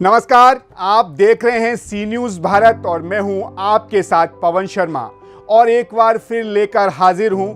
नमस्कार, आप देख रहे हैं सी न्यूज़ भारत और मैं हूं आपके साथ पवन शर्मा और एक बार फिर लेकर हाजिर हूं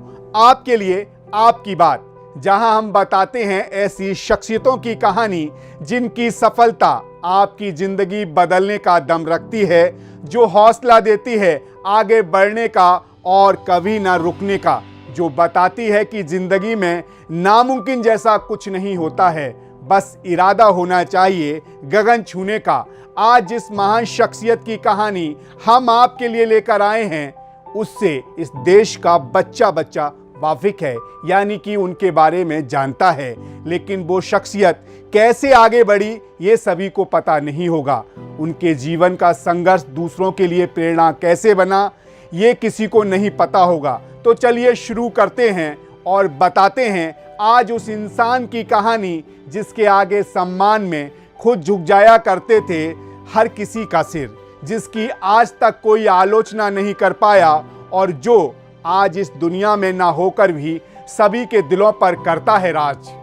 आपके लिए आपकी बात, जहां हम बताते हैं ऐसी शख्सियतों की कहानी जिनकी सफलता आपकी ज़िंदगी बदलने का दम रखती है, जो हौसला देती है आगे बढ़ने का और कभी ना रुकने का, जो बताती है कि ज़िंदगी में नामुमकिन जैसा कुछ नहीं होता है, बस इरादा होना चाहिए गगन छूने का। आज जिस महान शख्सियत की कहानी हम आपके लिए लेकर आए हैं, उससे इस देश का बच्चा बच्चा वाकिफ है, यानी कि उनके बारे में जानता है, लेकिन वो शख्सियत कैसे आगे बढ़ी ये सभी को पता नहीं होगा। उनके जीवन का संघर्ष दूसरों के लिए प्रेरणा कैसे बना ये किसी को नहीं पता होगा। तो चलिए शुरू करते हैं और बताते हैं आज उस इंसान की कहानी जिसके आगे सम्मान में खुद झुक जाया करते थे हर किसी का सिर, जिसकी आज तक कोई आलोचना नहीं कर पाया और जो आज इस दुनिया में ना होकर भी सभी के दिलों पर करता है राज।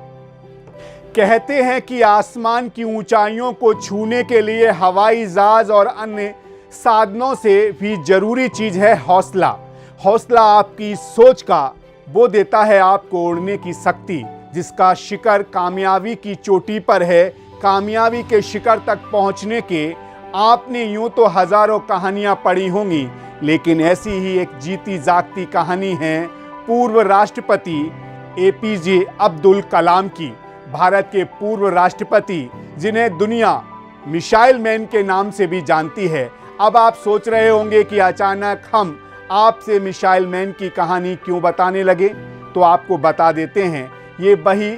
कहते हैं कि आसमान की ऊंचाइयों को छूने के लिए हवाई जहाज और अन्य साधनों से भी जरूरी चीज है हौसला। हौसला आपकी सोच का वो देता है आपको उड़ने की शक्ति, जिसका शिखर कामयाबी की चोटी पर है। कामयाबी के शिखर तक पहुंचने के आपने यूं तो हजारों कहानियां पढ़ी होंगी, लेकिन ऐसी ही एक जीती जागती कहानी है पूर्व राष्ट्रपति एपीजे अब्दुल कलाम की। भारत के पूर्व राष्ट्रपति जिन्हें दुनिया मिसाइल मैन के नाम से भी जानती है। अब आप सोच रहे होंगे कि अचानक हम आपसे मिसाइल मैन की कहानी क्यों बताने लगे, तो आपको बता देते हैं। ये वही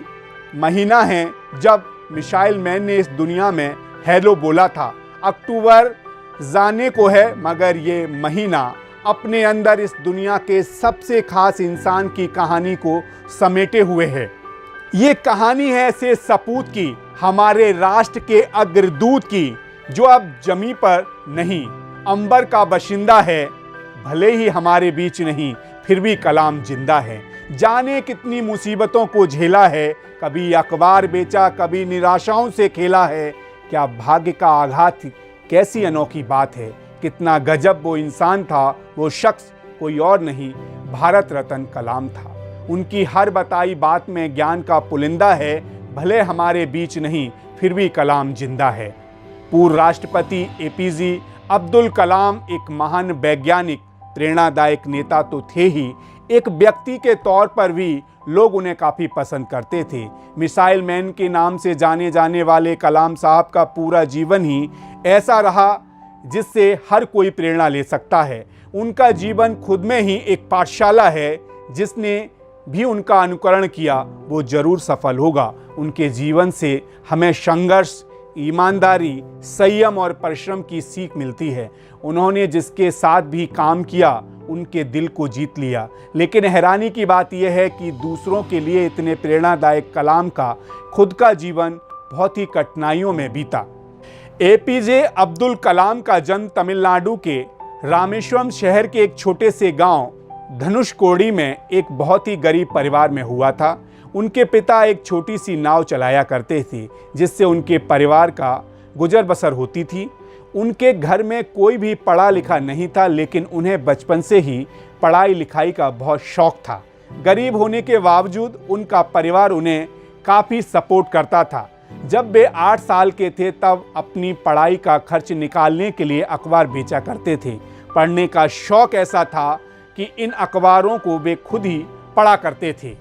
महीना है जब मिसाइल मैन ने इस दुनिया में हेलो बोला था। अक्टूबर जाने को है, मगर ये महीना अपने अंदर इस दुनिया के सबसे खास इंसान की कहानी को समेटे हुए है। ये कहानी है ऐसे सपूत की, हमारे राष्ट्र के अग्रदूत की, जो अब जमी पर नहीं अंबर का बाशिंदा है। भले ही हमारे बीच नहीं, फिर भी कलाम जिंदा है। जाने कितनी मुसीबतों को झेला है, कभी अखबार बेचा, कभी निराशाओं से खेला है। क्या भाग्य का आघात, कैसी अनोखी बात है। कितना गजब वो इंसान था। वो शख्स कोई और नहीं, भारत रत्न कलाम था। उनकी हर बताई बात में ज्ञान का पुलिंदा है। भले हमारे बीच नहीं, फिर भी कलाम जिंदा है। पूर्व राष्ट्रपति एपीजे अब्दुल कलाम एक महान वैज्ञानिक, प्रेरणादायक नेता तो थे ही, एक व्यक्ति के तौर पर भी लोग उन्हें काफ़ी पसंद करते थे। मिसाइल मैन के नाम से जाने जाने वाले कलाम साहब का पूरा जीवन ही ऐसा रहा जिससे हर कोई प्रेरणा ले सकता है। उनका जीवन खुद में ही एक पाठशाला है। जिसने भी उनका अनुकरण किया वो जरूर सफल होगा। उनके जीवन से हमें संघर्ष, ईमानदारी, संयम और परिश्रम की सीख मिलती है। उन्होंने जिसके साथ भी काम किया उनके दिल को जीत लिया। लेकिन हैरानी की बात यह है कि दूसरों के लिए इतने प्रेरणादायक कलाम का खुद का जीवन बहुत ही कठिनाइयों में बीता। एपीजे अब्दुल कलाम का जन्म तमिलनाडु के रामेश्वरम शहर के एक छोटे से गांव धनुषकोडी में एक बहुत ही गरीब परिवार में हुआ था। उनके पिता एक छोटी सी नाव चलाया करते थे, जिससे उनके परिवार का गुजर बसर होती थी। उनके घर में कोई भी पढ़ा लिखा नहीं था, लेकिन उन्हें बचपन से ही पढ़ाई लिखाई का बहुत शौक था। गरीब होने के बावजूद उनका परिवार उन्हें काफ़ी सपोर्ट करता था। जब वे 8 साल के थे तब अपनी पढ़ाई का खर्च निकालने के लिए अखबार बेचा करते थे। पढ़ने का शौक ऐसा था कि इन अखबारों को वे खुद ही पढ़ा करते थे।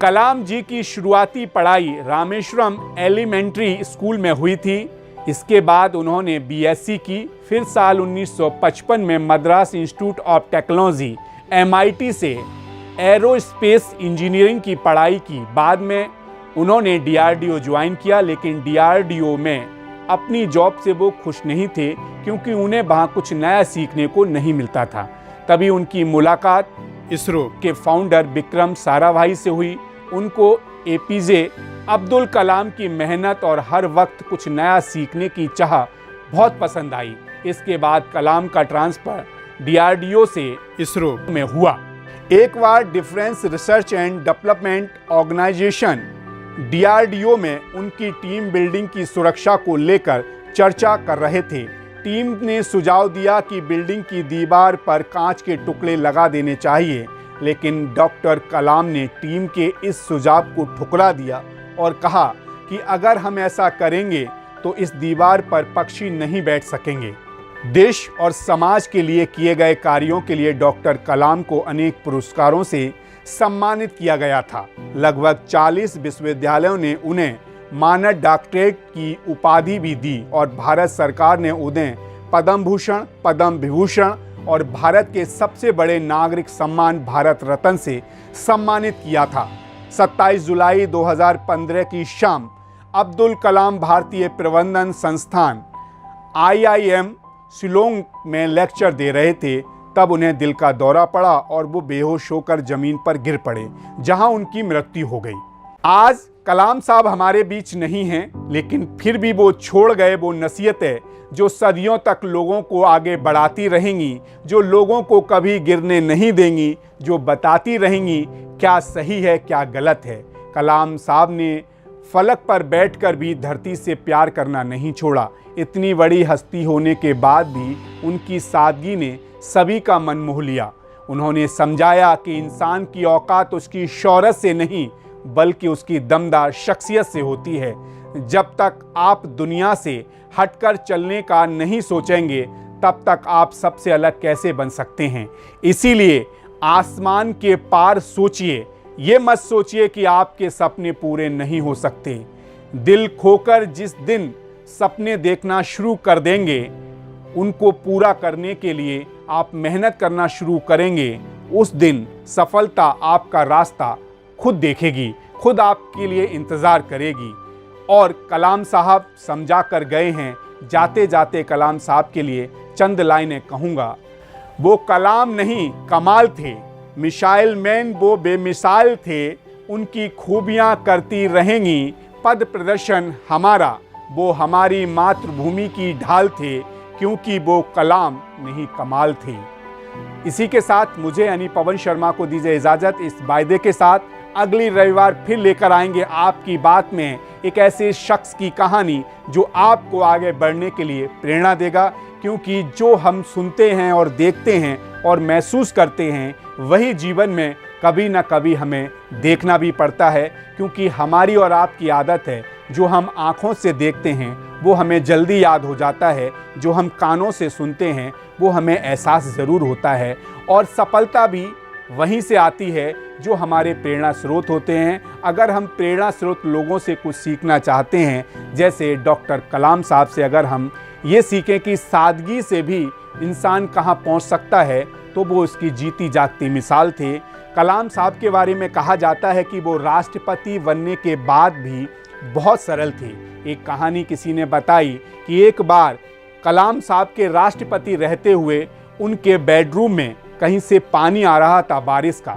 कलाम जी की शुरुआती पढ़ाई रामेश्वरम एलिमेंट्री स्कूल में हुई थी। इसके बाद उन्होंने बीएससी की। फिर साल 1955 में Madras institute of technology MIT से एरोस्पेस इंजीनियरिंग की पढ़ाई की। बाद में उन्होंने DRDO ज्वाइन किया, लेकिन DRDO में अपनी जॉब से वो खुश नहीं थे, क्योंकि उन्हें वहाँ कुछ नया सीखने को नहीं मिलता था। तभी उनकी मुलाकात इसरो के फाउंडर विक्रम साराभाई से हुई। उनको एपीजे अब्दुल कलाम की मेहनत और हर वक्त कुछ नया सीखने की चाह बहुत पसंद आई। इसके बाद कलाम का ट्रांसफ़र DRDO से इसरो में हुआ। एक बार defence research and development organisation DRDO में उनकी टीम बिल्डिंग की सुरक्षा को लेकर चर्चा कर रहे थे। टीम ने सुझाव दिया कि बिल्डिंग की दीवार पर कांच के टुकड़े लगा देने चाहिए, लेकिन डॉक्टर कलाम ने टीम के इस सुझाव को ठुकरा दिया और कहा कि अगर हम ऐसा करेंगे तो इस दीवार पर पक्षी नहीं बैठ सकेंगे। देश और समाज के लिए किए गए कार्यों के लिए डॉक्टर कलाम को अनेक पुरस्कारों से सम्मानित किया गया था। लगभग 40 विश्वविद्यालयों ने उन्हें मानद डॉक्टरेट की उपाधि भी दी और भारत सरकार ने उन्हें पद्म भूषण, पद्म विभूषण और भारत के सबसे बड़े नागरिक सम्मान भारत रत्न से सम्मानित किया था। 27 जुलाई 2015 की शाम अब्दुल कलाम भारतीय प्रबंधन संस्थान IIM शिलोंग में लेक्चर दे रहे थे। तब उन्हें दिल का दौरा पड़ा और वो बेहोश होकर जमीन पर गिर पड़े, जहां उनकी मृत्यु हो गई। आज कलाम साहब हमारे बीच नहीं हैं, लेकिन फिर भी वो छोड़ गए वो नसीहतें जो सदियों तक लोगों को आगे बढ़ाती रहेंगी, जो लोगों को कभी गिरने नहीं देंगी, जो बताती रहेंगी क्या सही है क्या गलत है। कलाम साहब ने फलक पर बैठकर भी धरती से प्यार करना नहीं छोड़ा। इतनी बड़ी हस्ती होने के बाद भी उनकी सादगी ने सभी का मन मोह लिया। उन्होंने समझाया कि इंसान की औकात उसकी शौहरत से नहीं बल्कि उसकी दमदार शख्सियत से होती है। जब तक आप दुनिया से हटकर चलने का नहीं सोचेंगे तब तक आप सबसे अलग कैसे बन सकते हैं। इसीलिए आसमान के पार सोचिए, ये मत सोचिए कि आपके सपने पूरे नहीं हो सकते। दिल खोकर जिस दिन सपने देखना शुरू कर देंगे, उनको पूरा करने के लिए आप मेहनत करना शुरू करेंगे, उस दिन सफलता आपका रास्ता खुद देखेगी, खुद आपके लिए इंतज़ार करेगी। और कलाम साहब समझा कर गए हैं। जाते जाते कलाम साहब के लिए चंद लाइनें कहूँगा। वो कलाम नहीं कमाल थे, मिसाइल मैन वो बेमिसाल थे, उनकी खूबियाँ करती रहेंगी पद प्रदर्शन हमारा, वो हमारी मातृभूमि की ढाल थे, क्योंकि वो कलाम नहीं कमाल थे। इसी के साथ मुझे यानी पवन शर्मा को दीजिए इजाज़त, इस वायदे के साथ अगली रविवार फिर लेकर आएंगे आपकी बात में एक ऐसे शख्स की कहानी जो आपको आगे बढ़ने के लिए प्रेरणा देगा। क्योंकि जो हम सुनते हैं और देखते हैं और महसूस करते हैं वही जीवन में कभी ना कभी हमें देखना भी पड़ता है। क्योंकि हमारी और आपकी आदत है, जो हम आँखों से देखते हैं वो हमें जल्दी याद हो जाता है, जो हम कानों से सुनते हैं वो हमें एहसास ज़रूर होता है। और सफलता भी वहीं से आती है जो हमारे प्रेरणा स्रोत होते हैं। अगर हम प्रेरणा स्रोत लोगों से कुछ सीखना चाहते हैं, जैसे डॉक्टर कलाम साहब से अगर हम ये सीखें कि सादगी से भी इंसान कहाँ पहुँच सकता है, तो वो उसकी जीती जागती मिसाल थे। कलाम साहब के बारे में कहा जाता है कि वो राष्ट्रपति बनने के बाद भी बहुत सरल थे। एक कहानी किसी ने बताई कि एक बार कलाम साहब के राष्ट्रपति रहते हुए उनके बेडरूम में कहीं से पानी आ रहा था बारिश का,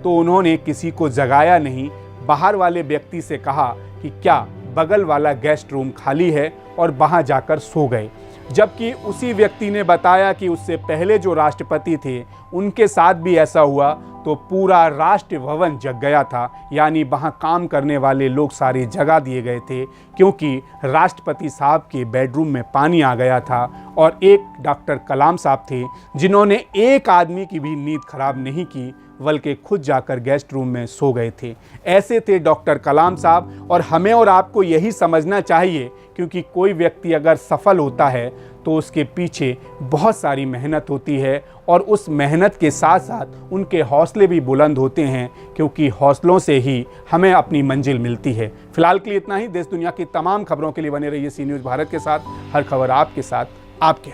तो उन्होंने किसी को जगाया नहीं, बाहर वाले व्यक्ति से कहा कि क्या बगल वाला गेस्ट रूम खाली है, और वहां जाकर सो गए। जबकि उसी व्यक्ति ने बताया कि उससे पहले जो राष्ट्रपति थे उनके साथ भी ऐसा हुआ, तो पूरा राष्ट्र भवन जग गया था। यानी वहाँ काम करने वाले लोग सारे जगा दिए गए थे, क्योंकि राष्ट्रपति साहब के बेडरूम में पानी आ गया था। और एक डॉक्टर कलाम साहब थे जिन्होंने एक आदमी की भी नींद खराब नहीं की, बल्कि खुद जाकर गेस्ट रूम में सो गए थे। ऐसे थे डॉक्टर कलाम साहब। और हमें और आपको यही समझना चाहिए, क्योंकि कोई व्यक्ति अगर सफल होता है तो उसके पीछे बहुत सारी मेहनत होती है, और उस मेहनत के साथ साथ उनके हौसले भी बुलंद होते हैं, क्योंकि हौसलों से ही हमें अपनी मंजिल मिलती है। फिलहाल के लिए इतना ही। देश दुनिया की तमाम खबरों के लिए बने रहिए सी न्यूज़ भारत के साथ। हर खबर आपके साथ, आपके हाथ।